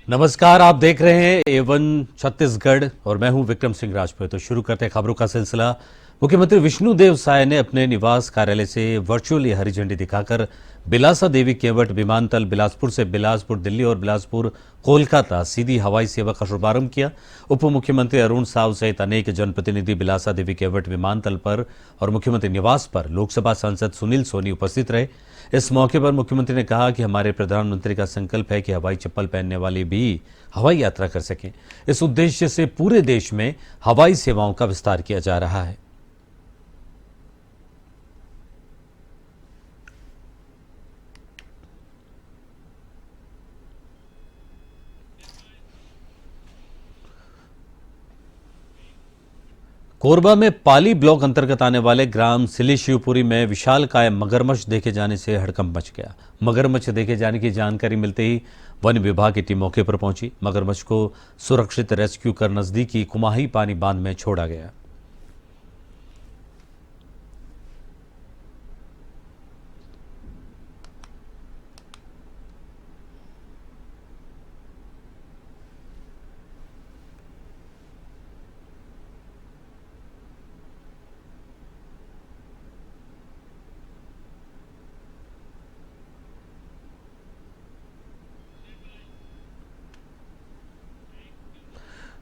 नमस्कार, आप देख रहे हैं एवन छत्तीसगढ़ और मैं हूं विक्रम सिंह राजपूत। तो शुरू करते हैं खबरों का सिलसिला। मुख्यमंत्री विष्णुदेव साय ने अपने निवास कार्यालय से वर्चुअली हरी झंडी दिखाकर बिलासा देवी केवट विमानतल बिलासपुर से बिलासपुर दिल्ली और बिलासपुर कोलकाता सीधी हवाई सेवा का शुभारंभ किया। उप मुख्यमंत्री अरुण साव सहित अनेक जनप्रतिनिधि बिलासा देवी केवट विमानतल पर और मुख्यमंत्री निवास पर लोकसभा सांसद सुनील सोनी उपस्थित रहे। इस मौके पर मुख्यमंत्री ने कहा कि हमारे प्रधानमंत्री का संकल्प है कि हवाई चप्पल पहनने वाले भी हवाई यात्रा कर सकें। इस उद्देश्य से पूरे देश में हवाई सेवाओं का विस्तार किया जा रहा है। कोरबा में पाली ब्लॉक अंतर्गत आने वाले ग्राम सिली शिवपुरी में विशालकाय मगरमच्छ देखे जाने से हड़कंप मच गया। मगरमच्छ देखे जाने की जानकारी मिलते ही वन विभाग की टीम मौके पर पहुंची। मगरमच्छ को सुरक्षित रेस्क्यू कर नजदीकी कुमाही पानी बांध में छोड़ा गया।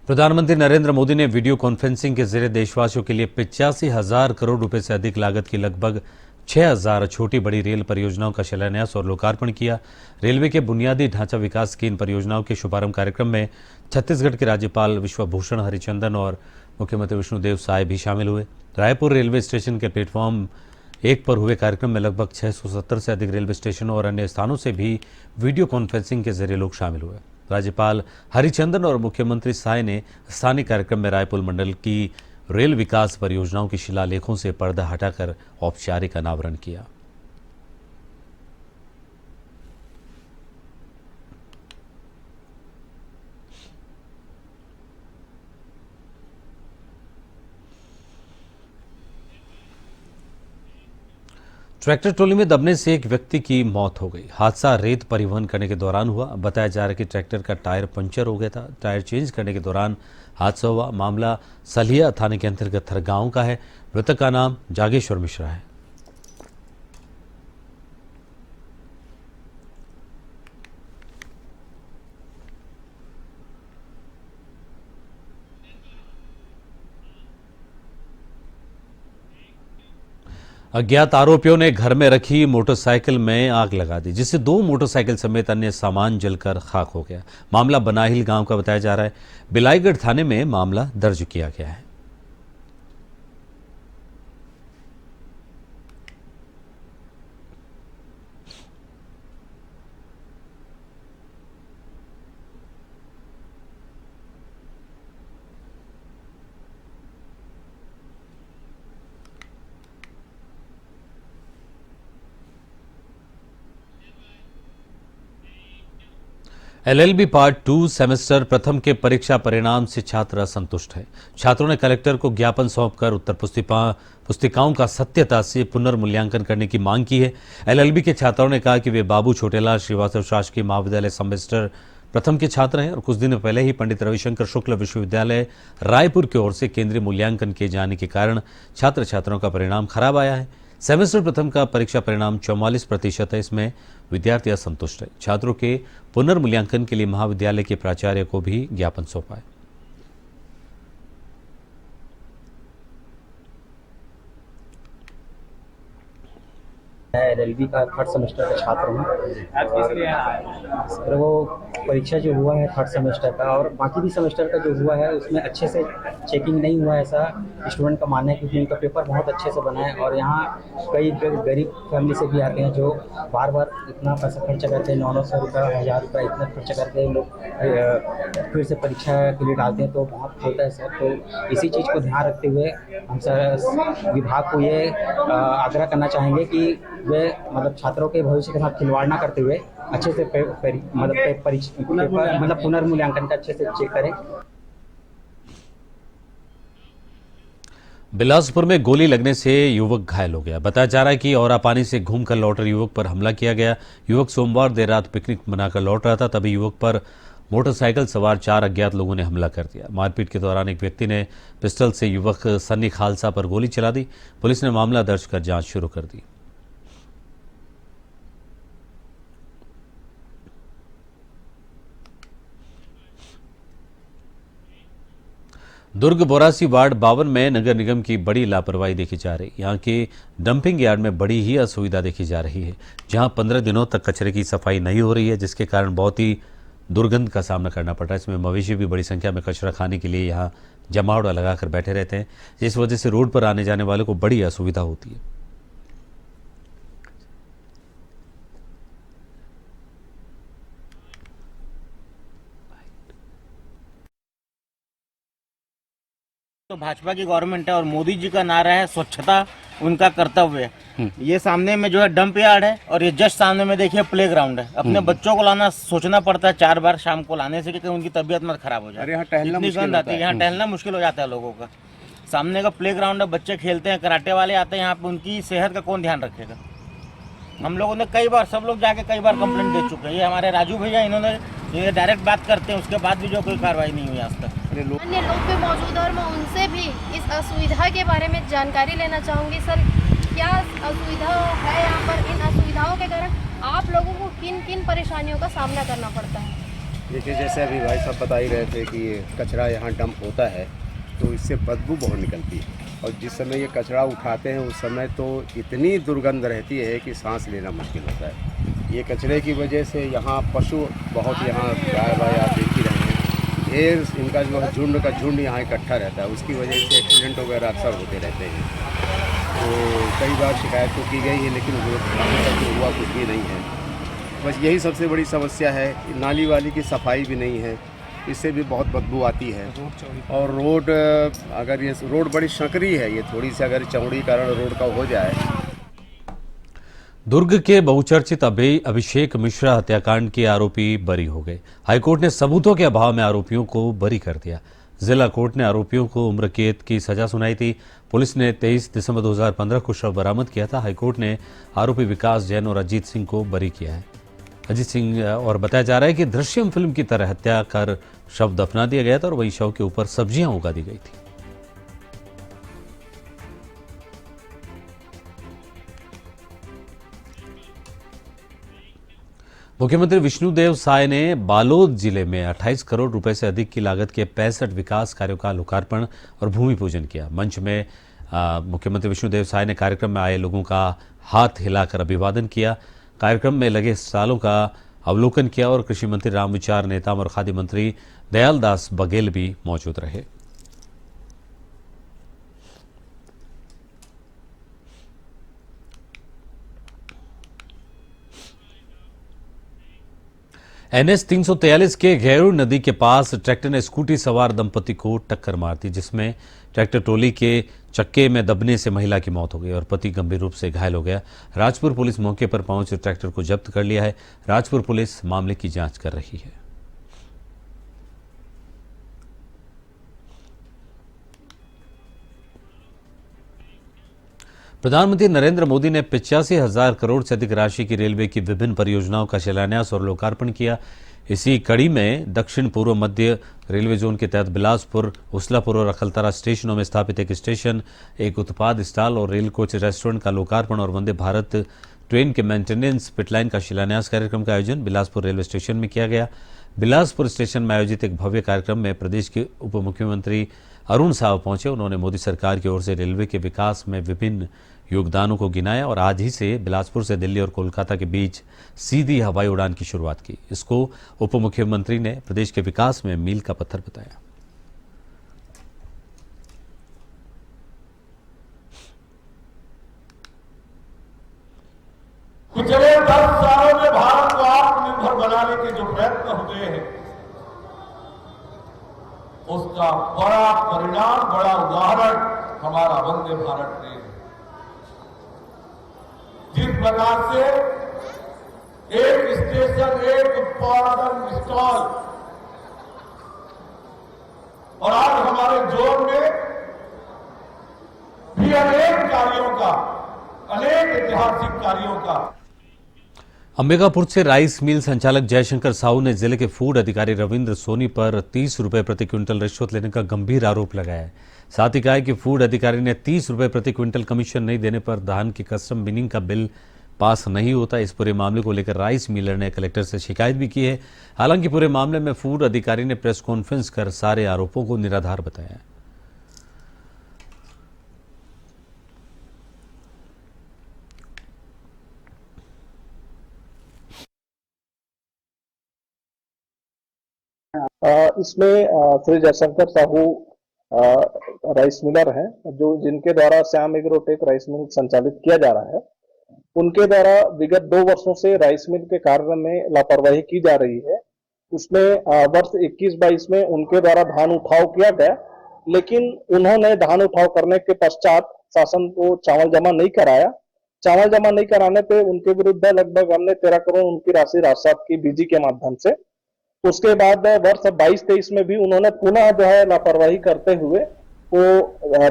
प्रधानमंत्री नरेंद्र मोदी ने वीडियो कॉन्फ्रेंसिंग के जरिए देशवासियों के लिए 85,000 करोड़ रुपए से अधिक लागत की लगभग 6,000 छोटी बड़ी रेल परियोजनाओं का शिलान्यास और लोकार्पण किया। रेलवे के बुनियादी ढांचा विकास की इन परियोजनाओं के शुभारंभ कार्यक्रम में छत्तीसगढ़ के राज्यपाल विश्वभूषण हरिचंदन और मुख्यमंत्री विष्णुदेव साय भी शामिल हुए। रायपुर रेलवे स्टेशन के प्लेटफॉर्म 1 पर हुए कार्यक्रम में लगभग 670 से अधिक रेलवे स्टेशनों और अन्य स्थानों से भी वीडियो कॉन्फ्रेंसिंग के जरिए लोग शामिल हुए। राज्यपाल हरिचंदन और मुख्यमंत्री साय ने स्थानीय कार्यक्रम में रायपुर मंडल की रेल विकास परियोजनाओं के शिलालेखों से पर्दा हटाकर औपचारिक अनावरण किया। ट्रैक्टर ट्रॉली में दबने से एक व्यक्ति की मौत हो गई। हादसा रेत परिवहन करने के दौरान हुआ। बताया जा रहा है कि ट्रैक्टर का टायर पंचर हो गया था। टायर चेंज करने के दौरान हादसा हुआ। मामला सलिया थाने के अंतर्गत थरगांव का है। मृतक का नाम जागेश्वर मिश्रा है। अज्ञात आरोपियों ने घर में रखी मोटरसाइकिल में आग लगा दी, जिससे 2 मोटरसाइकिल समेत अन्य सामान जलकर खाक हो गया। मामला बनाहिल गांव का बताया जा रहा है। बिलाईगढ़ थाने में मामला दर्ज किया गया है। एलएलबी पार्ट 2 सेमेस्टर प्रथम के परीक्षा परिणाम से छात्र असंतुष्ट है। छात्रों ने कलेक्टर को ज्ञापन सौंपकर उत्तर पुस्तिकाओं का सत्यता से पुनर्मूल्यांकन करने की मांग की है। एलएलबी के छात्रों ने कहा कि वे बाबू छोटेलाल श्रीवास्तव शासकीय महाविद्यालय सेमेस्टर प्रथम के छात्र हैं और कुछ दिन पहले ही पंडित रविशंकर शुक्ल विश्वविद्यालय रायपुर की ओर से केंद्रीय मूल्यांकन किए जाने के कारण छात्र छात्राओं का परिणाम खराब आया है। सेमेस्टर प्रथम का परीक्षा परिणाम 44% है। इसमें विद्यार्थी असंतुष्ट है। छात्रों के पुनर्मूल्यांकन के लिए महाविद्यालय के प्राचार्य को भी ज्ञापन सौंपा है। मैं एलएलबी का 3rd सेमेस्टर का छात्र हूँ। और वो परीक्षा जो हुआ है 3rd सेमेस्टर का और बाकी भी सेमेस्टर का जो हुआ है उसमें अच्छे से चेकिंग नहीं हुआ है, ऐसा स्टूडेंट का मानना है। क्योंकि उनका पेपर बहुत अच्छे से बना है और यहाँ कई गरीब फैमिली से भी आते हैं जो बार बार इतना पैसा खर्चा करते हैं, 900 रुपये 1000 रुपये इतना खर्चा करके लोग फिर से परीक्षा के लिए डालते हैं, तो बहुत होता है सर। तो इसी चीज़ को ध्यान रखते हुए हम सर विभाग को ये आग्रह करना चाहेंगे कि वे मतलब छात्रों के भविष्य के साथ खिलवाड़ ना करते हुए अच्छे से मतलब पुनर्मूल्यांकन का अच्छे से चेक करें। बिलासपुर में गोली लगने से युवक घायल हो गया। बताया जा रहा है कि औरापानी से घूमकर लौट रहे युवक पर हमला किया गया। युवक सोमवार देर रात पिकनिक मनाकर लौट रहा था, तभी युवक पर मोटरसाइकिल सवार 4 अज्ञात लोगों ने हमला कर दिया। मारपीट के दौरान एक व्यक्ति ने पिस्टल से युवक सन्नी खालसा पर गोली चला दी। पुलिस ने मामला दर्ज कर जांच शुरू कर दी। दुर्ग बोरासी वार्ड 52 में नगर निगम की बड़ी लापरवाही देखी जा रही। यहां के डंपिंग यार्ड में बड़ी ही असुविधा देखी जा रही है, जहां 15 दिनों तक कचरे की सफाई नहीं हो रही है, जिसके कारण बहुत ही दुर्गंध का सामना करना पड़ रहा है। इसमें मवेशी भी बड़ी संख्या में कचरा खाने के लिए यहाँ जमावड़ा लगाकर बैठे रहते हैं, जिस वजह से रोड पर आने जाने वालों को बड़ी असुविधा होती है। तो भाजपा की गवर्नमेंट है और मोदी जी का नारा है स्वच्छता उनका कर्तव्य है। ये सामने में जो है डंप यार्ड है और ये जस्ट सामने में देखिए प्लेग्राउंड है। अपने बच्चों को लाना सोचना पड़ता है 4 बार शाम को लाने से, क्योंकि उनकी तबीयत मत खराब हो जाए। यहाँ टहलना इतनी गंध आती है, यहाँ टहलना मुश्किल हो जाता है लोगों का। सामने का प्लेग्राउंड है, बच्चे खेलते हैं, कराटे वाले आते हैं यहाँ पे, उनकी सेहत का कौन ध्यान रखेगा। हम लोगों ने कई बार, सब लोग जाके कई बार कंप्लेंट दे चुके हैं। ये हमारे राजू भैया, इन्होंने ये डायरेक्ट बात करते हैं, उसके बाद भी जो कोई कार्रवाई नहीं हुई आज तक। अन्य लोग भी मौजूद है और मैं उनसे भी इस असुविधा के बारे में जानकारी लेना चाहूँगी। सर, क्या असुविधा है यहाँ पर? इन असुविधाओं के कारण आप लोगों को किन किन परेशानियों का सामना करना पड़ता है? देखिए, जैसे अभी भाई साहब बता ही रहे थे कि ये कचरा यहाँ डंप होता है तो इससे बदबू बहुत निकलती है, और जिस समय ये कचरा उठाते हैं उस समय तो इतनी दुर्गंध रहती है कि सांस लेना मुश्किल होता है। ये कचरे की वजह से यहाँ पशु बहुत, यहाँ गाय वाय आप देख ही रहे हैं, ढेर इनका जो है झुंड का झुंड यहाँ इकट्ठा रहता है। उसकी वजह से एक्सीडेंट वगैरह अक्सर होते रहते हैं। तो कई बार शिकायत तो की गई है, लेकिन अभी तक जो हुआ कुछ भी नहीं है। बस यही सबसे बड़ी समस्या है। नाली वाली की सफाई भी नहीं है, इससे भी बहुत बदबू आती है। और रोड, अगर ये रोड बड़ी संकरी है, ये थोड़ी सी अगर चौड़ीकरण रोड का हो जाए। दुर्ग के बहुचर्चित अभिषेक मिश्रा हत्याकांड के आरोपी बरी हो गए। हाईकोर्ट ने सबूतों के अभाव में आरोपियों को बरी कर दिया। जिला कोर्ट ने आरोपियों को उम्र कैद की सजा सुनाई थी। पुलिस ने 23 दिसंबर 2015 को शव बरामद किया था। हाईकोर्ट ने आरोपी विकास जैन और अजीत सिंह को बरी किया है। अजीत सिंह, और बताया जा रहा है कि दृश्यम फिल्म की तरह हत्या कर शव दफना दिया गया था और वही शव के ऊपर सब्जियां उगा दी गई थी। मुख्यमंत्री विष्णुदेव साय ने बालोद जिले में 28 करोड़ रुपए से अधिक की लागत के 65 विकास कार्यों का लोकार्पण और भूमि पूजन किया। मंच में मुख्यमंत्री विष्णुदेव साय ने कार्यक्रम में आए लोगों का हाथ हिलाकर अभिवादन किया। कार्यक्रम में लगे स्टॉलों का अवलोकन किया और कृषि मंत्री रामविचार नेताम और खाद्य मंत्री दयालदास बघेल भी मौजूद रहे। NH 343 के घेरू नदी के पास ट्रैक्टर ने स्कूटी सवार दंपति को टक्कर मार दी, जिसमें ट्रैक्टर ट्रॉली के चक्के में दबने से महिला की मौत हो गई और पति गंभीर रूप से घायल हो गया। राजपुर पुलिस मौके पर पहुंच ट्रैक्टर को जब्त कर लिया है। राजपुर पुलिस मामले की जांच कर रही है। प्रधानमंत्री नरेंद्र मोदी ने 85,000 करोड़ से अधिक राशि की रेलवे की विभिन्न परियोजनाओं का शिलान्यास और लोकार्पण किया। इसी कड़ी में दक्षिण पूर्व मध्य रेलवे जोन के तहत बिलासपुर, उसलापुर और अखलतरा स्टेशनों में स्थापित एक स्टेशन, एक उत्पाद स्टॉल और रेल कोच रेस्टोरेंट का लोकार्पण और वंदे भारत ट्रेन के मेंटेनेंस पिटलाइन का शिलान्यास कार्यक्रम का आयोजन बिलासपुर रेलवे स्टेशन में किया गया। बिलासपुर स्टेशन में आयोजित एक भव्य कार्यक्रम में प्रदेश के उप मुख्यमंत्री अरुण साव पहुंचे। उन्होंने मोदी सरकार की ओर से रेलवे के विकास में विभिन्न योगदानों को गिनाया और आज ही से बिलासपुर से दिल्ली और कोलकाता के बीच सीधी हवाई उड़ान की शुरुआत की। इसको उप मुख्यमंत्री ने प्रदेश के विकास में मील का पत्थर बताया। पिछले 10 सालों में भारत को आत्मनिर्भर बनाने के जो प्रयत्न हुए हैं, उसका बड़ा परिणाम, बड़ा उदाहरण हमारा वंदे भारत ट्रेन। जिस प्रकार से एक स्टेशन, एक उत्पादन स्टॉल, और आज हमारे जोन में भी अनेक कार्यों का, अनेक ऐतिहासिक कार्यों का। अंबिकापुर से राइस मिल संचालक जयशंकर साहू ने जिले के फूड अधिकारी रविंद्र सोनी पर 30 रुपए प्रति क्विंटल रिश्वत लेने का गंभीर आरोप लगाया है। साथ ही कहा है कि फूड अधिकारी ने 30 रुपए प्रति क्विंटल कमीशन नहीं देने पर धान की कस्टम बिनिंग का बिल पास नहीं होता। इस पूरे मामले को लेकर राइस मिलर ने कलेक्टर से शिकायत भी की है। हालांकि पूरे मामले में फूड अधिकारी ने प्रेस कॉन्फ्रेंस कर सारे आरोपों को निराधार बताया। इसमें श्री जयशंकर साहू राइस मिलर हैं, जो जिनके द्वारा श्याम एग्रोटेक राइस मिल संचालित किया जा रहा है। उनके द्वारा विगत 2 वर्षों से राइस मिल के कार्य में लापरवाही की जा रही है। उसमें वर्ष 21-22 में उनके द्वारा धान उठाव किया गया, लेकिन उन्होंने धान उठाव करने के पश्चात शासन को चावल जमा नहीं कराया। चावल जमा नहीं कराने पे उनके विरुद्ध लगभग हमने 13 करोड़ उनकी राशि राजस्व की बीजी के माध्यम से। उसके बाद वर्ष 22-23 में भी उन्होंने पुनः जो है लापरवाही करते हुए वो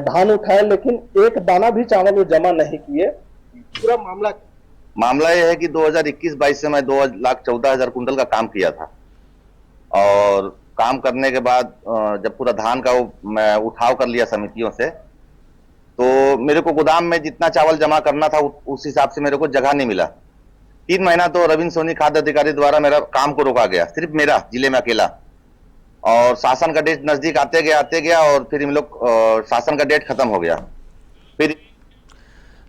धान उठाए, लेकिन एक दाना भी चावल वो जमा नहीं किए। पूरा मामला यह है कि 2021-22 से मैं 2,14,000 कुंटल का काम किया था, और काम करने के बाद जब पूरा धान का मैं उठाव कर लिया समितियों से, तो मेरे को गोदाम में जितना चावल जमा करना था उस हिसाब से मेरे को जगह नहीं मिला। 3 महीना तो रविंद्र सोनी खाद्य अधिकारी द्वारा मेरा काम को रोका गया, सिर्फ मेरा जिले में अकेला। और शासन का डेट नजदीक आते गया और फिर इन लोग शासन का डेट खत्म हो गया। फिर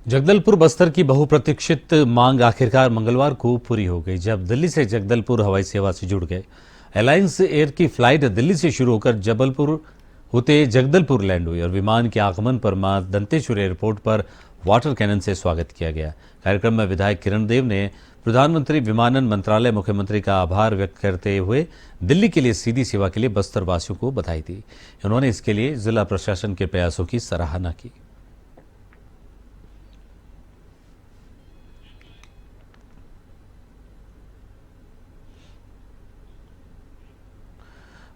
जगदलपुर बस्तर की बहुप्रतीक्षित मांग आखिरकार मंगलवार को पूरी हो गई, जब दिल्ली से जगदलपुर हवाई सेवा से जुड़ गए। एलायंस एयर की फ्लाइट दिल्ली से शुरू होकर जबलपुर होते जगदलपुर लैंड हुई और विमान के आगमन पर मां दंतेश्वरी एयरपोर्ट पर वाटर कैनन से स्वागत किया गया। कार्यक्रम में विधायक किरण देव ने प्रधानमंत्री विमानन मंत्रालय मुख्यमंत्री का आभार व्यक्त करते हुए दिल्ली के लिए सीधी सेवा के लिए बस्तर वासियों को बधाई दी। उन्होंने इसके लिए जिला प्रशासन के प्रयासों की सराहना की।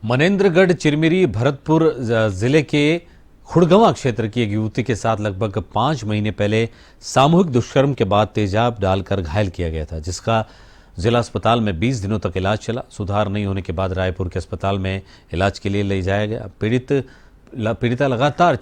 मनेन्द्रगढ़ चिरमिरी भरतपुर जिले के खुड़गवां क्षेत्र की एक युवती के साथ लगभग 5 महीने पहले सामूहिक दुष्कर्म के बाद तेजाब डालकर घायल किया गया था, जिसका जिला अस्पताल में 20 दिनों तक इलाज चला। सुधार नहीं होने के बाद रायपुर के अस्पताल में इलाज के लिए ले जाया गया। पीड़िता लगातार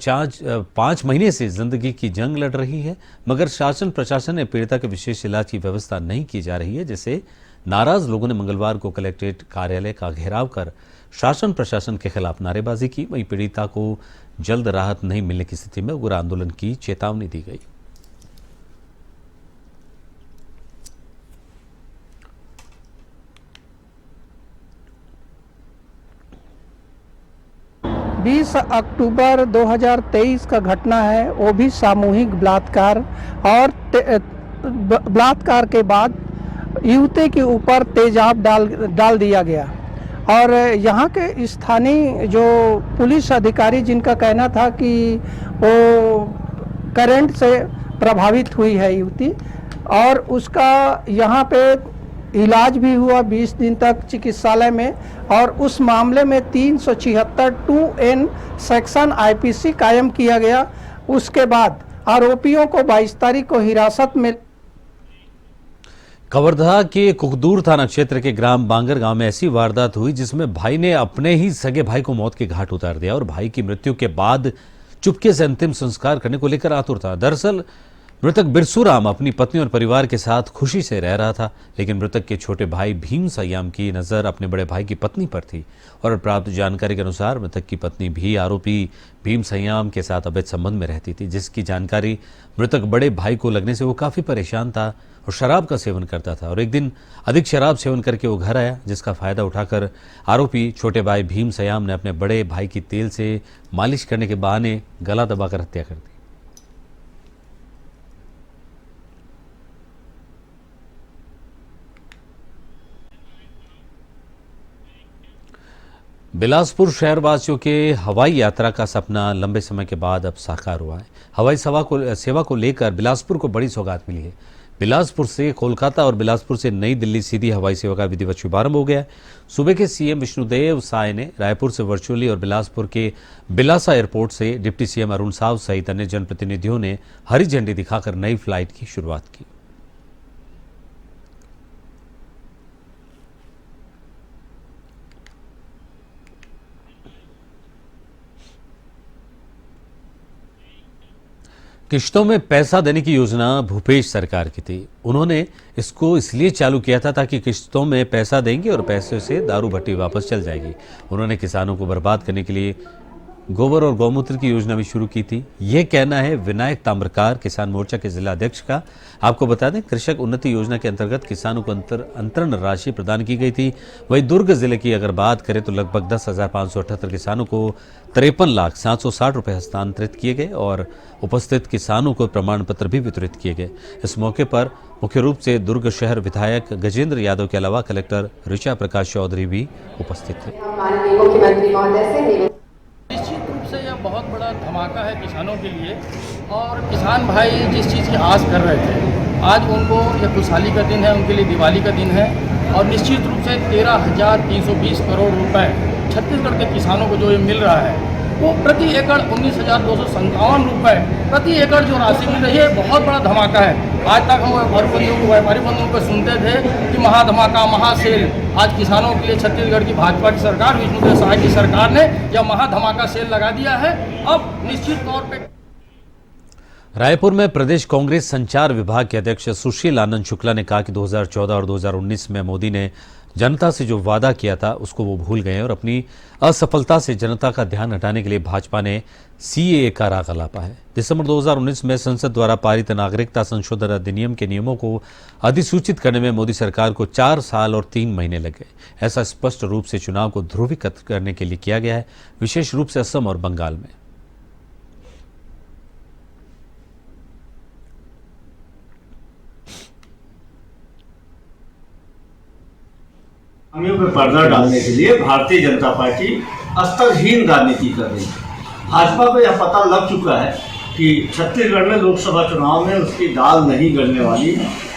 5 महीने से जिंदगी की जंग लड़ रही है, मगर शासन प्रशासन ने पीड़िता के विशेष इलाज की व्यवस्था नहीं की जा रही है, जिससे नाराज लोगों ने मंगलवार को कलेक्ट्रेट कार्यालय का घेराव कर शासन प्रशासन के खिलाफ नारेबाजी की। वहीं पीड़िता को जल्द राहत नहीं मिलने की स्थिति में उग्र आंदोलन की चेतावनी दी गई। बीस अक्टूबर 2023 का घटना है, वो भी सामूहिक बलात्कार, और बलात्कार के बाद युवती के ऊपर तेजाब डाल दिया गया। और यहाँ के स्थानीय जो पुलिस अधिकारी, जिनका कहना था कि वो करंट से प्रभावित हुई है युवती, और उसका यहाँ पे इलाज भी हुआ 20 दिन तक चिकित्सालय में, और उस मामले में 376 2N सेक्शन IPC कायम किया गया। उसके बाद आरोपियों को 22 तारीख को हिरासत में। कवर्धा के कुकदूर थाना क्षेत्र के ग्राम बांगर गांव में ऐसी वारदात हुई जिसमें भाई ने अपने ही सगे भाई को मौत के घाट उतार दिया और भाई की मृत्यु के बाद चुपके से अंतिम संस्कार करने को लेकर आतुर था। दरअसल मृतक बिरसूराम अपनी पत्नी और परिवार के साथ खुशी से रह रहा था, लेकिन मृतक के छोटे भाई भीम सयाम की नजर अपने बड़े भाई की पत्नी पर थी और प्राप्त जानकारी के अनुसार मृतक की पत्नी भी आरोपी भीम सयाम के साथ अवैध संबंध में रहती थी, जिसकी जानकारी मृतक बड़े भाई को लगने से वो काफी परेशान था और शराब का सेवन करता था। और एक दिन अधिक शराब सेवन करके वो घर आया, जिसका फायदा उठाकर आरोपी छोटे भाई भीम सयाम ने अपने बड़े भाई की तेल से मालिश करने के बहाने गला दबाकर हत्या कर दी। बिलासपुर शहरवासियों के हवाई यात्रा का सपना लंबे समय के बाद अब साकार हुआ है। हवाई सेवा को लेकर बिलासपुर को बड़ी सौगात मिली है। बिलासपुर से कोलकाता और बिलासपुर से नई दिल्ली सीधी हवाई सेवा का विधिवत शुभारंभ हो गया है। सुबह के सीएम विष्णुदेव साय ने रायपुर से वर्चुअली और बिलासपुर के बिलासा एयरपोर्ट से डिप्टी सीएम अरुण साव सहित अन्य जनप्रतिनिधियों ने हरी झंडी दिखाकर नई फ्लाइट की शुरुआत की। किश्तों में पैसा देने की योजना भूपेश सरकार की थी। उन्होंने इसको इसलिए चालू किया था ताकि किश्तों में पैसा देंगे और पैसे से दारू भट्टी वापस चल जाएगी। उन्होंने किसानों को बर्बाद करने के लिए गोबर और गौमूत्र की योजना भी शुरू की थी। ये कहना है विनायक ताम्रकार, किसान मोर्चा के जिला अध्यक्ष का। आपको बता दें, कृषक उन्नति योजना के अंतर्गत किसानों को अंतरण राशि प्रदान की गई थी। वहीं दुर्ग जिले की अगर बात करें तो लगभग 10,578 किसानों को 53,760 रुपए हस्तांतरित किए गए और उपस्थित किसानों को प्रमाण पत्र भी वितरित किए गए। इस मौके पर मुख्य रूप से दुर्ग शहर विधायक गजेंद्र यादव के अलावा कलेक्टर ऋचा प्रकाश चौधरी भी उपस्थित थे। माननीय मुख्यमंत्री महोदय से निश्चित रूप से यह बहुत बड़ा धमाका है किसानों के लिए। और किसान भाई जिस चीज़ की आस कर रहे थे, आज उनको यह खुशहाली का दिन है, उनके लिए दिवाली का दिन है। और निश्चित रूप से 13,320 करोड़ रुपए छत्तीसगढ़ के किसानों को जो ये मिल रहा है, वो प्रति एकड़ 19,257 रुपये प्रति एकड़ जो राशि मिल रही है, बहुत बड़ा धमाका है। आज तक हम व्यापारी बंधुओं को सुनते थे कि महाधमाका, महासेल। आज किसानों के लिए छत्तीसगढ़ की भाजपा की सरकार, विष्णुदेव साय की सरकार ने यह महाधमाका सेल लगा दिया है। अब निश्चित तौर पे रायपुर में प्रदेश कांग्रेस संचार विभाग के अध्यक्ष सुशील आनंद शुक्ला ने कहा कि 2014 और 2019 में मोदी ने जनता से जो वादा किया था उसको वो भूल गए और अपनी असफलता से जनता का ध्यान हटाने के लिए भाजपा ने सीएए का राग अलापा है। दिसंबर 2019 में संसद द्वारा पारित नागरिकता संशोधन अधिनियम के नियमों को अधिसूचित करने में मोदी सरकार को 4 साल और 3 महीने लग गए। ऐसा स्पष्ट रूप से चुनाव को ध्रुवीकृत करने के लिए किया गया है, विशेष रूप से असम और बंगाल में। खामियों पर पर्दा डालने के लिए भारतीय जनता पार्टी स्तरहीन राजनीति कर रही है। भाजपा को यह पता लग चुका है कि छत्तीसगढ़ में लोकसभा चुनाव में उसकी दाल नहीं गलने वाली।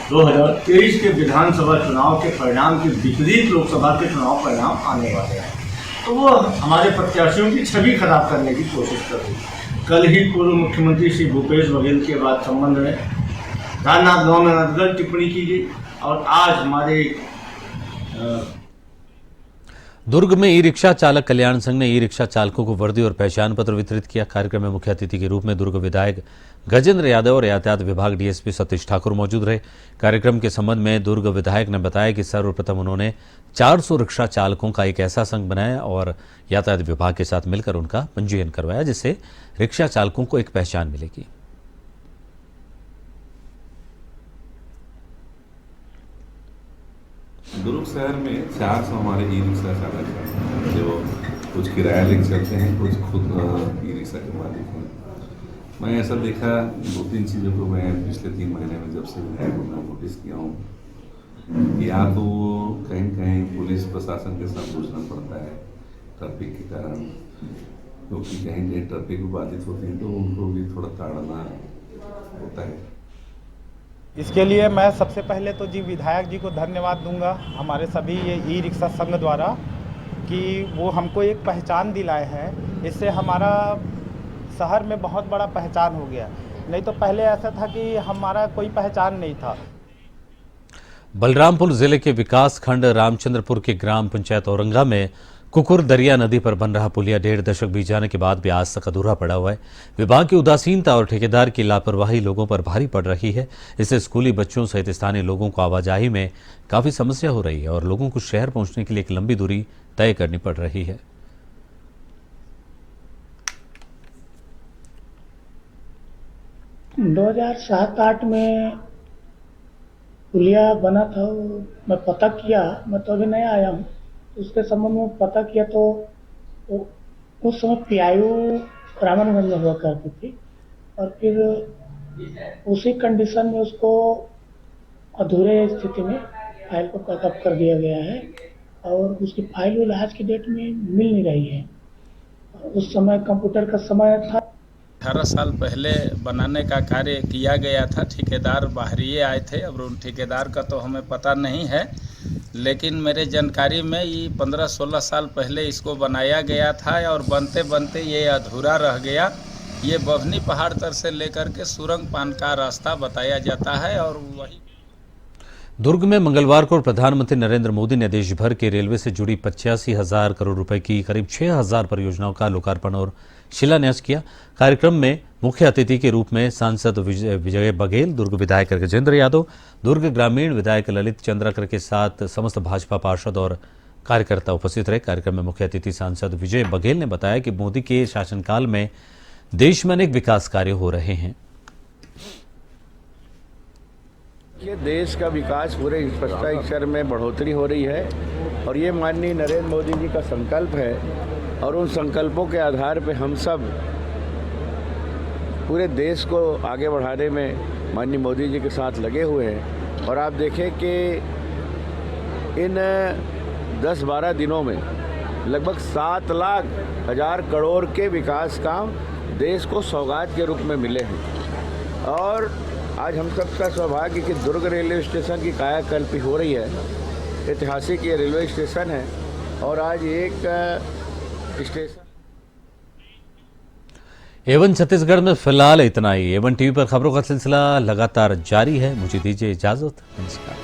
2023 के विधानसभा चुनाव के परिणाम के विपरीत लोकसभा के चुनाव परिणाम आने वाले हैं, तो वो हमारे प्रत्याशियों की छवि खराब करने की कोशिश कर रही है। कल ही पूर्व मुख्यमंत्री श्री भूपेश बघेल के बाद संबंध में राजनांदगांव में अनर्गल टिप्पणी की गई और आज हमारे दुर्ग में ई रिक्शा चालक कल्याण संघ ने ई रिक्शा चालकों को वर्दी और पहचान पत्र वितरित किया। कार्यक्रम में मुख्य अतिथि के रूप में दुर्ग विधायक गजेंद्र यादव और यातायात विभाग डीएसपी सतीश ठाकुर मौजूद रहे। कार्यक्रम के संबंध में दुर्ग विधायक ने बताया कि सर्वप्रथम उन्होंने 400 रिक्शा चालकों का एक ऐसा संघ बनाया और यातायात विभाग के साथ मिलकर उनका पंजीयन करवाया, जिससे रिक्शा चालकों को एक पहचान मिलेगी। दुर्ग शहर में 400 हमारे ई रिक्शा चालक हैं, जो कुछ किराया लेकर चलते हैं, कुछ खुद ई रिक्शा के मालिक हैं। मैं ऐसा देखा 2-3 चीज़ों को मैं पिछले 3 महीने में जब से विधायक को मैं नोटिस किया हूँ। या तो कहीं कहीं पुलिस प्रशासन के साथ जूझना पड़ता है ट्रैफिक के कारण, क्योंकि कहीं कहीं ट्रैफिक बाधित होती है तो उनको भी थोड़ा ताड़ना होता है। इसके लिए मैं सबसे पहले तो जी विधायक जी को धन्यवाद दूंगा, हमारे सभी ये ई रिक्शा संघ द्वारा, कि वो हमको एक पहचान दिलाए हैं। इससे हमारा शहर में बहुत बड़ा पहचान हो गया। नहीं तो पहले ऐसा था कि हमारा कोई पहचान नहीं था। बलरामपुर जिले के विकास खंड रामचंद्रपुर के ग्राम पंचायत औरंगा में कुकुर दरिया नदी पर बन रहा पुलिया 1.5 दशक बीत जाने के बाद भी आज तक अधूरा पड़ा हुआ है। विभाग की उदासीनता और ठेकेदार की लापरवाही लोगों पर भारी पड़ रही है। इससे स्कूली बच्चों सहित स्थानीय लोगों को आवाजाही में काफी समस्या हो रही है और लोगों को शहर पहुंचने के लिए एक लंबी दूरी तय करनी पड़ रही है। दो 2007-8 में पुलिया बना था, मैं पता किया, मैं तो अभी नया आया हूँ, उसके संबंध में पता किया तो उस समय पीआईओ रामनगंज में हुआ करती थी और फिर उसी कंडीशन में उसको अधूरे स्थिति में फाइल को पैकअप कर दिया गया है और उसकी फाइल आज की डेट में मिल नहीं रही है। उस समय कंप्यूटर का समय था। 18 साल पहले बनाने का कार्य किया गया था। ठेकेदार बाहरी आए थे, अब उन ठेकेदार का तो हमें पता नहीं है, लेकिन मेरे जानकारी में ये 15-16 साल पहले इसको बनाया गया था और बनते बनते ये अधूरा रह गया। ये बभनी पहाड़ तर से लेकर के सुरंग पान का रास्ता बताया जाता है और वही दुर्ग में मंगलवार को प्रधानमंत्री नरेंद्र मोदी ने देश भर के रेलवे से जुड़ी 85,000 करोड़ रुपए की करीब 6,000 परियोजनाओं का लोकार्पण और शिलान्यास किया। कार्यक्रम में मुख्य अतिथि के रूप में सांसद विजय बघेल, दुर्ग विधायक गजेंद्र यादव, दुर्ग ग्रामीण विधायक ललित चंद्राकर के साथ समस्त भाजपा पार्षद और कार्यकर्ता उपस्थित रहे। कार्यक्रम में मुख्य अतिथि सांसद विजय बघेल ने बताया कि मोदी के शासनकाल में देश में अनेक विकास कार्य हो रहे हैं। ये देश का विकास पूरे इंफ्रास्ट्रक्चर में बढ़ोतरी हो रही है और ये माननीय नरेंद्र मोदी जी का संकल्प है और उन संकल्पों के आधार पे हम सब पूरे देश को आगे बढ़ाने में माननीय मोदी जी के साथ लगे हुए हैं। और आप देखें कि इन 10-12 दिनों में लगभग 7 लाख हजार करोड़ के विकास काम देश को सौगात के रूप में मिले हैं। और आज हम सबका सौभाग्य कि दुर्ग रेलवे स्टेशन की कायाकल्प हो रही है। ऐतिहासिक ये रेलवे स्टेशन है और आज एक स्टेशन एवन छत्तीसगढ़ में फिलहाल इतना ही। एवन टीवी पर खबरों का सिलसिला लगातार जारी है। मुझे दीजिए इजाजत। नमस्कार।